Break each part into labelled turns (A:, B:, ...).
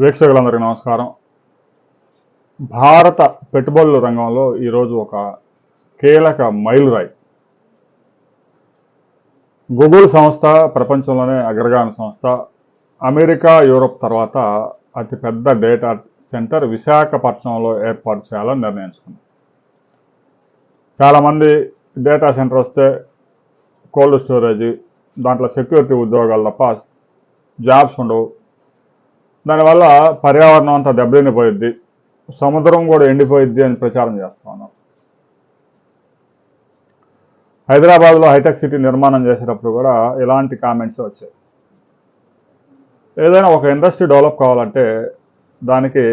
A: వీక్షకులందరికీ నమస్కారం. భారత పెట్టుబడుల రంగంలో ఈరోజు ఒక కీలక మైలురాయి. గూగుల్ సంస్థ ప్రపంచంలోనే అగ్రగామి సంస్థ. అమెరికా, యూరోప్ తర్వాత అతిపెద్ద డేటా సెంటర్ విశాఖపట్నంలో ఏర్పాటు చేయాలని నిర్ణయించుకుంది. చాలామంది డేటా సెంటర్ వస్తే కోల్డ్ స్టోరేజ్, దాంట్లో సెక్యూరిటీ ఉద్యోగాలు తప్ప జాబ్స్ ఉండవు. దానివల్ల పర్యావరణం అంతా దెబ్బతినిపోయిద్ది, సముద్రం కూడా ఎండిపోయిద్ది అని ప్రచారం చేస్తా ఉన్నాం. హైదరాబాద్లో హైటెక్ సిటీ నిర్మాణం చేసేటప్పుడు కూడా ఇలాంటి కామెంట్స్ వచ్చాయి. ఏదైనా ఒక ఇండస్ట్రీ డెవలప్ కావాలంటే దానికి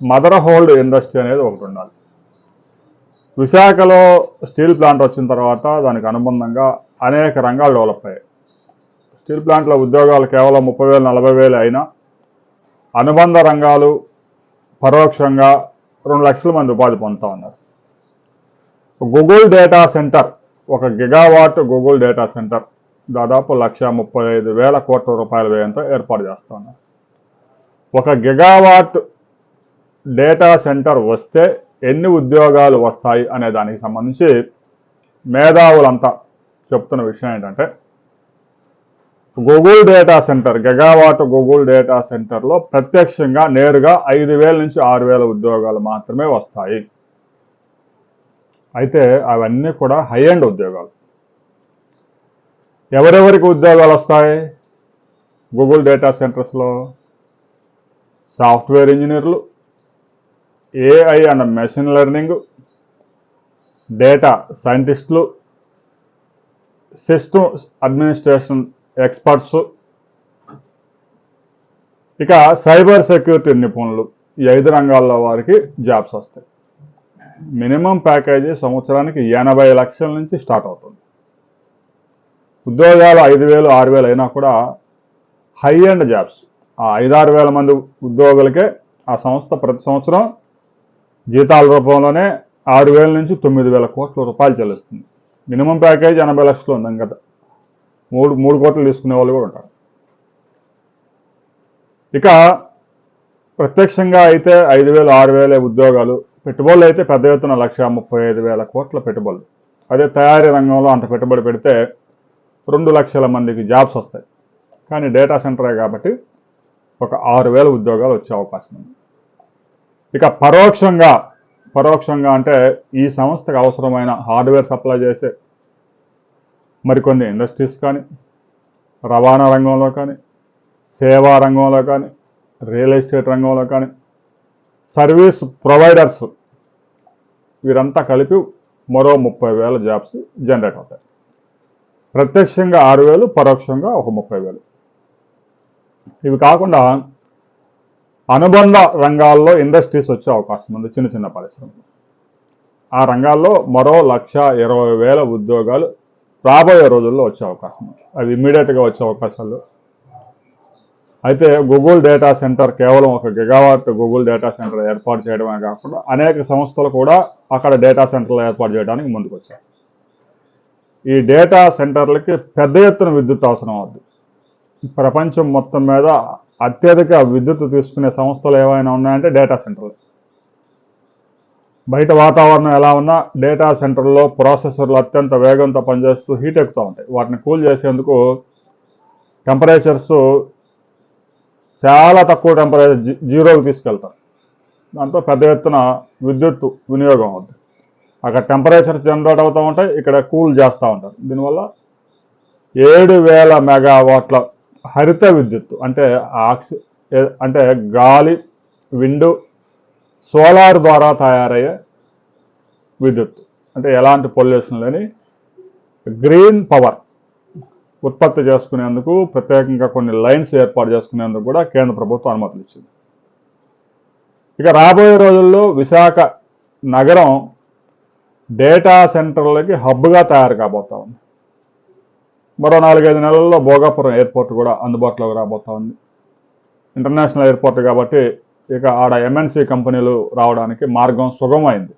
A: మదర్ హోల్డ్ ఇండస్ట్రీ అనేది ఒకటి ఉండాలి. విశాఖలో స్టీల్ ప్లాంట్ వచ్చిన తర్వాత దానికి అనుబంధంగా అనేక రంగాలు డెవలప్ అయ్యాయి. స్టీల్ ప్లాంట్లో ఉద్యోగాలు కేవలం 30,000 40,000 అయినా అనుబంధ రంగాలు పరోక్షంగా 2 లక్షల మంది ఉపాధి పొందుతూ ఉన్నారు. Google data centre, 1 gigawatt Google data centre దాదాపు 1,35,000 కోట్ల రూపాయల వ్యయంతో ఏర్పాటు చేస్తూ ఉన్నారు. 1 గిగావాట్ డేటా సెంటర్ వస్తే ఎన్ని ఉద్యోగాలు వస్తాయి అనే దానికి సంబంధించి మేధావులంతా చెప్తున్న విషయం ఏంటంటే, Google data centre, gigawatt Google data సెంటర్లో ప్రత్యక్షంగా నేరుగా 5,000 నుంచి 6,000 ఉద్యోగాలు మాత్రమే వస్తాయి. అయితే అవన్నీ కూడా హై ఎండ్ ఉద్యోగాలు. ఎవరెవరికి ఉద్యోగాలు వస్తాయి గూగుల్ డేటా సెంటర్స్లో? సాఫ్ట్వేర్ ఇంజనీర్లు, AI and machine learning, data సైంటిస్టులు, సిస్టమ్ అడ్మినిస్ట్రేషన్ ఎక్స్పర్ట్స్, ఇక సైబర్ సెక్యూరిటీ నిపుణులు. ఈ 5 రంగాల్లో వారికి జాబ్స్ వస్తాయి. మినిమం ప్యాకేజీ సంవత్సరానికి 80 లక్షల నుంచి స్టార్ట్ అవుతుంది. ఉద్యోగాలు 5,000 6,000 అయినా కూడా హై ఎండ్ జాబ్స్. ఆ 5-6 వేల మంది ఉద్యోగులకే ఆ సంస్థ ప్రతి సంవత్సరం జీతాల రూపంలోనే 6,000 నుంచి 9,000 కోట్ల రూపాయలు చెల్లిస్తుంది. మినిమం ప్యాకేజ్ 80 లక్షలు ఉంది. ఇంకా 3 కోట్లు తీసుకునే వాళ్ళు కూడా ఉంటారు. ఇక ప్రత్యక్షంగా అయితే 5,000 6,000 ఉద్యోగాలు, పెట్టుబడులు అయితే పెద్ద ఎత్తున 1,35,000 కోట్ల పెట్టుబడులు. అదే తయారీ రంగంలో అంత పెట్టుబడి పెడితే 2 లక్షల మందికి జాబ్స్ వస్తాయి. కానీ డేటా సెంటరే కాబట్టి ఒక 6,000 ఉద్యోగాలు వచ్చే అవకాశం ఉంది. ఇక పరోక్షంగా అంటే ఈ సంస్థకు అవసరమైన హార్డ్వేర్ సప్లై చేసే మరికొన్ని ఇండస్ట్రీస్ కానీ, రవాణా రంగంలో కానీ, సేవా రంగంలో కానీ, రియల్ ఎస్టేట్ రంగంలో కానీ, సర్వీస్ ప్రొవైడర్స్, వీరంతా కలిపి మరో 30,000 జాబ్స్ జనరేట్ అవుతాయి. ప్రత్యక్షంగా 6,000, పరోక్షంగా ఒక 30,000. ఇవి కాకుండా అనుబంధ రంగాల్లో ఇండస్ట్రీస్ వచ్చే అవకాశం ఉంది, చిన్న చిన్న పరిశ్రమలు. ఆ రంగాల్లో మరో 1,20,000 ఉద్యోగాలు రాబోయే రోజుల్లో వచ్చే అవకాశం ఉంది. అవి ఇమ్మీడియట్గా వచ్చే అవకాశాలు. అయితే గూగుల్ డేటా సెంటర్ కేవలం 1 గిగావాట్ గూగుల్ డేటా సెంటర్ ఏర్పాటు చేయడమే కాకుండా అనేక సంస్థలు కూడా అక్కడ డేటా సెంటర్లు ఏర్పాటు చేయడానికి ముందుకు వచ్చాయి. ఈ డేటా సెంటర్లకి పెద్ద ఎత్తున విద్యుత్ అవసరం అవుతుంది. ప్రపంచం మొత్తం మీద అత్యధిక విద్యుత్ తీసుకునే సంస్థలు ఏవైనా ఉన్నాయంటే డేటా సెంటర్లు. బయట వాతావరణం ఎలా ఉన్నా డేటా సెంటర్లో ప్రాసెసర్లు అత్యంత వేగంతో పనిచేస్తూ హీట్ ఎక్కుతూ ఉంటాయి. వాటిని కూల్ చేసేందుకు టెంపరేచర్స్ చాలా తక్కువ టెంపరేచర్ 0కి తీసుకెళ్తారు. దాంతో పెద్ద ఎత్తున విద్యుత్ వినియోగం అవుతుంది. అక్కడ టెంపరేచర్స్ జనరేట్ అవుతూ ఉంటాయి, ఇక్కడ కూల్ చేస్తూ ఉంటారు. దీనివల్ల 7,000 మెగావాట్ల హరిత విద్యుత్ అంటే గాలి, విండు, సోలార్ ద్వారా తయారయ్యే విద్యుత్, అంటే ఎలాంటి పొల్యూషన్ లేని గ్రీన్ పవర్ ఉత్పత్తి చేసుకునేందుకు ప్రత్యేకంగా కొన్ని లైన్స్ ఏర్పాటు చేసుకునేందుకు కూడా కేంద్ర ప్రభుత్వం అనుమతులు ఇచ్చింది. ఇక రాబోయే రోజుల్లో విశాఖ నగరం డేటా సెంటర్లకి హబ్గా తయారు కాబోతా ఉంది. మరో 4-5 నెలల్లో భోగాపురం ఎయిర్పోర్ట్ కూడా అందుబాటులోకి రాబోతా ఉంది. ఇంటర్నేషనల్ ఎయిర్పోర్ట్ కాబట్టి ఇక ఆడ ఎంఎన్సీ కంపెనీలు రావడానికి మార్గం సుగమైంది.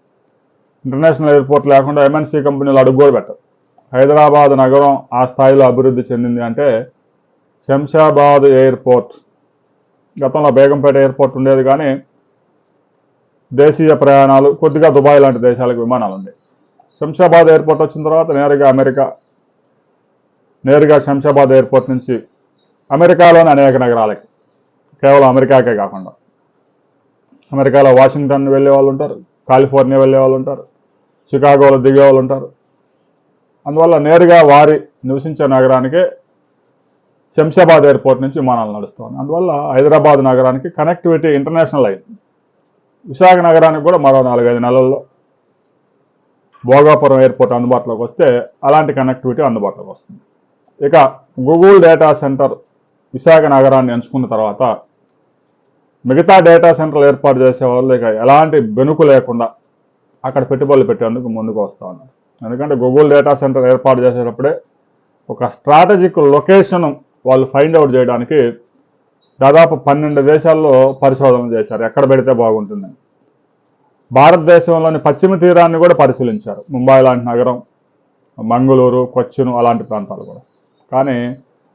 A: ఇంటర్నేషనల్ ఎయిర్పోర్ట్ లేకుండా ఎంఎన్సీ కంపెనీలు అడుగు కూడా పెట్టరు. హైదరాబాద్ నగరం ఆ స్థాయిలో అభివృద్ధి చెందింది అంటే శంషాబాద్ ఎయిర్పోర్ట్ గతంలో బేగంపేట ఎయిర్పోర్ట్ ఉండేది, కానీ దేశీయ ప్రయాణాలు కొద్దిగా దుబాయ్ లాంటి దేశాలకు విమానాలు ఉండేవి. శంషాబాద్ ఎయిర్పోర్ట్ వచ్చిన తర్వాత నేరుగా శంషాబాద్ ఎయిర్పోర్ట్ నుంచి అమెరికాలోని అనేక నగరాలకి, కేవలం అమెరికాకే కాకుండా అమెరికాలో వాషింగ్టన్ వెళ్ళే వాళ్ళు ఉంటారు, కాలిఫోర్నియా వెళ్ళే వాళ్ళు ఉంటారు, చికాగోలో దిగే వాళ్ళు ఉంటారు. అందువల్ల నేరుగా వారి నివసించే నగరానికే శంషాబాద్ ఎయిర్పోర్ట్ నుంచి విమానాలు నడుస్తాయి. అందువల్ల హైదరాబాద్ నగరానికి కనెక్టివిటీ ఇంటర్నేషనల్ అయింది. విశాఖ నగరానికి కూడా మరో 4-5 నెలల్లో భోగాపురం ఎయిర్పోర్ట్ అందుబాటులోకి వస్తే అలాంటి కనెక్టివిటీ అందుబాటులోకి వస్తుంది. ఇక గూగుల్ డేటా సెంటర్ విశాఖ నగరాన్ని ఎంచుకున్న తర్వాత మిగతా డేటా సెంటర్లు ఏర్పాటు చేసేవాళ్ళు ఇక ఎలాంటి బెనుకు లేకుండా అక్కడ పెట్టుబడులు పెట్టేందుకు ముందుకు వస్తూ ఉన్నారు. ఎందుకంటే గూగుల్ డేటా సెంటర్ ఏర్పాటు చేసేటప్పుడే ఒక స్ట్రాటజిక్ లొకేషన్ వాళ్ళు ఫైండ్ అవుట్ చేయడానికి దాదాపు 12 దేశాల్లో పరిశోధన చేశారు, ఎక్కడ పెడితే బాగుంటుందని. భారతదేశంలోని పశ్చిమ తీరాన్ని కూడా పరిశీలించారు, ముంబై లాంటి నగరం, మంగళూరు, కొచ్చిన్ అలాంటి ప్రాంతాలు కూడా. కానీ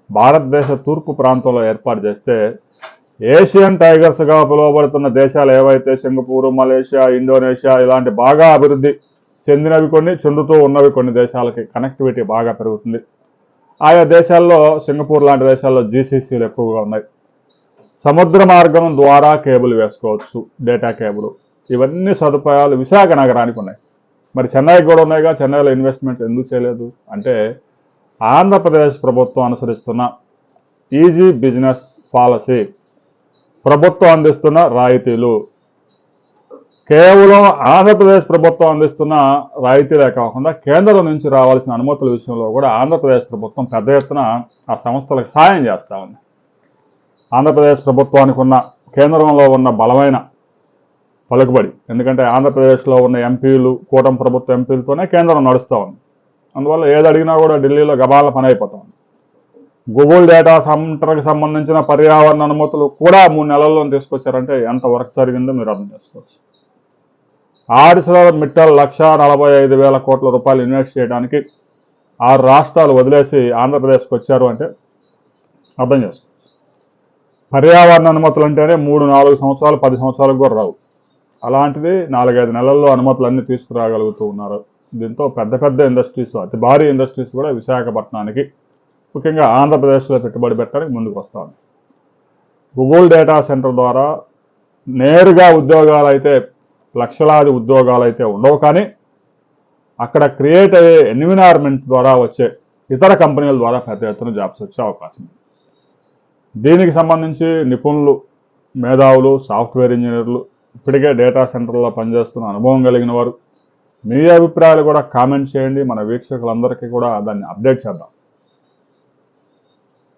A: భారతదేశ తూర్పు ప్రాంతంలో ఏర్పాటు చేస్తే ఏషియన్ టైగర్స్గా పిలువబడుతున్న దేశాలు ఏవైతే సింగపూర్, మలేషియా, ఇండోనేషియా ఇలాంటి బాగా అభివృద్ధి చెందినవి కొన్ని, చెందుతూ ఉన్నవి కొన్ని దేశాలకి కనెక్టివిటీ బాగా పెరుగుతుంది. ఆయా దేశాల్లో సింగపూర్ లాంటి దేశాల్లో జీసీసీలు ఎక్కువగా ఉన్నాయి. సముద్ర మార్గం ద్వారా కేబుల్ వేసుకోవచ్చు, డేటా కేబుల్. ఇవన్నీ సదుపాయాలు విశాఖ నగరానికి ఉన్నాయి. మరి చెన్నైకి కూడా ఉన్నాయిగా, చెన్నైలో ఇన్వెస్ట్మెంట్ ఎందుకు చేయలేదు అంటే ఆంధ్రప్రదేశ్ ప్రభుత్వం అనుసరిస్తున్న ఈజీ బిజినెస్ పాలసీ, ప్రభుత్వం అందిస్తున్న రాయితీలు, కేవలం ఆంధ్రప్రదేశ్ ప్రభుత్వం అందిస్తున్న రాయితీలే కాకుండా కేంద్రం నుంచి రావాల్సిన అనుమతుల విషయంలో కూడా ఆంధ్రప్రదేశ్ ప్రభుత్వం పెద్ద ఎత్తున ఆ సంస్థలకు సాయం చేస్తూ ఉంది. ఆంధ్రప్రదేశ్ ప్రభుత్వానికి ఉన్న కేంద్రంలో ఉన్న బలమైన పలుకుబడి, ఎందుకంటే ఆంధ్రప్రదేశ్లో ఉన్న ఎంపీలు, కూటమి ప్రభుత్వ ఎంపీలతోనే కేంద్రం నడుస్తూ ఉంది. అందువల్ల ఏది అడిగినా కూడా ఢిల్లీలో గబాల పని అయిపోతా ఉంది. గూగుల్ డేటా సెంటర్కి సంబంధించిన పర్యావరణ అనుమతులు కూడా 3 నెలల్లో తీసుకొచ్చారంటే ఎంత వర్క్ జరిగిందో మీరు అర్థం చేసుకోవచ్చు. ArcelorMittal 1,45,000 కోట్ల రూపాయలు ఇన్వెస్ట్ చేయడానికి 6 రాష్ట్రాలు వదిలేసి ఆంధ్రప్రదేశ్కి వచ్చారు అంటే అర్థం చేసుకోవచ్చు. పర్యావరణ అనుమతులు అంటేనే 3-4 సంవత్సరాలు, 10 సంవత్సరాలకు కూడా రావు. అలాంటిది 4-5 నెలల్లో అనుమతులు అన్నీ తీసుకురాగలుగుతూ ఉన్నారు. దీంతో పెద్ద పెద్ద ఇండస్ట్రీస్, అతి భారీ ఇండస్ట్రీస్ కూడా విశాఖపట్నానికి, ముఖ్యంగా ఆంధ్రప్రదేశ్లో పెట్టుబడి పెట్టడానికి ముందుకు వస్తాను. గూగుల్ డేటా సెంటర్ ద్వారా నేరుగా ఉద్యోగాలు అయితే, లక్షలాది ఉద్యోగాలు అయితే ఉండవు, కానీ అక్కడ క్రియేట్ అయ్యే ఎన్విరాన్మెంట్ ద్వారా వచ్చే ఇతర కంపెనీల ద్వారా పెద్ద ఎత్తున జాబ్స్ వచ్చే అవకాశం ఉంది. దీనికి సంబంధించి నిపుణులు, మేధావులు, సాఫ్ట్వేర్ ఇంజనీర్లు, ఇప్పటికే డేటా సెంటర్లో పనిచేస్తున్న అనుభవం కలిగిన వారు, మీ అభిప్రాయాలు కూడా కామెంట్ చేయండి. మన వీక్షకులందరికీ కూడా దాన్ని అప్డేట్ చేద్దాం.